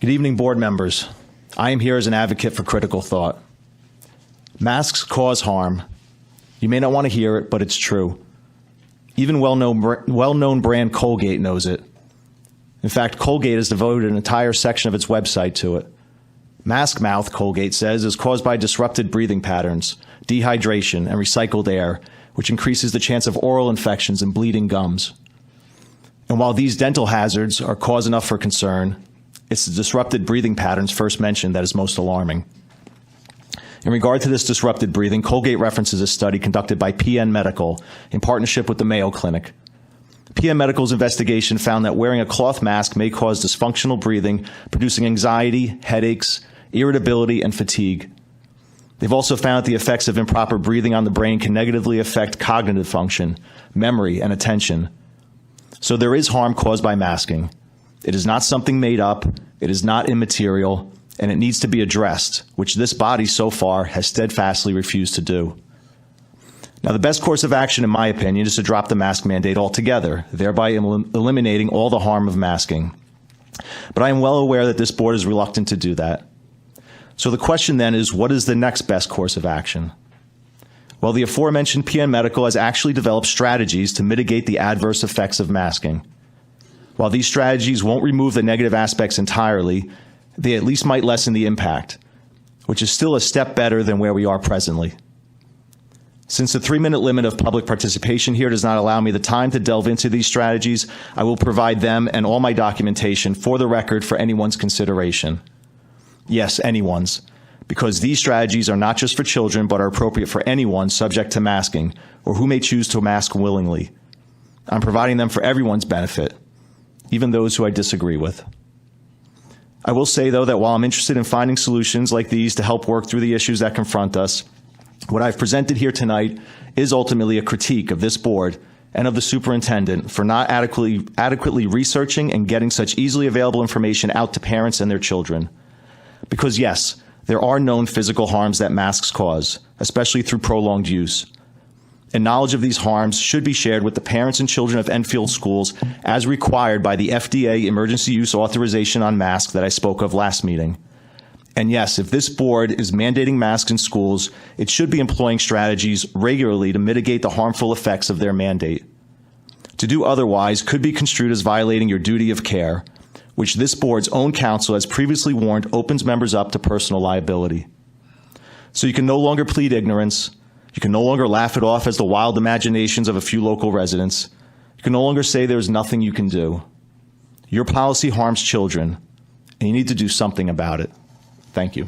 Good evening, board members. I am here as an advocate for critical thought. Masks cause harm. You may not want to hear it, but it's true. Even well-known brand Colgate knows it. In fact, Colgate has devoted an entire section of its website to it. Mask mouth, Colgate says, is caused by disrupted breathing patterns, dehydration, and recycled air, which increases the chance of oral infections and bleeding gums. And while these dental hazards are cause enough for concern, it's the disrupted breathing patterns first mentioned that is most alarming. In regard to this disrupted breathing, Colgate references a study conducted by PN Medical in partnership with the Mayo Clinic. PN Medical's investigation found that wearing a cloth mask may cause dysfunctional breathing, producing anxiety, headaches, irritability, and fatigue. They've also found that the effects of improper breathing on the brain can negatively affect cognitive function, memory, and attention. So there is harm caused by masking. It is not something made up, it is not immaterial, and it needs to be addressed, which this body so far has steadfastly refused to do. Now, the best course of action, in my opinion, is to drop the mask mandate altogether, thereby eliminating all the harm of masking. But I am well aware that this board is reluctant to do that. So the question then is, what is the next best course of action? Well, the aforementioned PN Medical has actually developed strategies to mitigate the adverse effects of masking. While these strategies won't remove the negative aspects entirely, they at least might lessen the impact, which is still a step better than where we are presently. Since the 3-minute limit of public participation here does not allow me the time to delve into these strategies, I will provide them and all my documentation for the record for anyone's consideration. Yes, anyone's, because these strategies are not just for children, but are appropriate for anyone subject to masking or who may choose to mask willingly. I'm providing them for everyone's benefit, even those who I disagree with. I will say, though, that while I'm interested in finding solutions like these to help work through the issues that confront us, what I've presented here tonight is ultimately a critique of this board and of the superintendent for not adequately researching and getting such easily available information out to parents and their children. Because yes, there are known physical harms that masks cause, especially through prolonged use. And knowledge of these harms should be shared with the parents and children of Enfield schools as required by the FDA emergency use authorization on masks that I spoke of last meeting. And yes, if this board is mandating masks in schools, it should be employing strategies regularly to mitigate the harmful effects of their mandate. To do otherwise could be construed as violating your duty of care, which this board's own counsel has previously warned opens members up to personal liability. So you can no longer plead ignorance. You can no longer laugh it off as the wild imaginations of a few local residents. You can no longer say there's nothing you can do. Your policy harms children, and you need to do something about it. Thank you.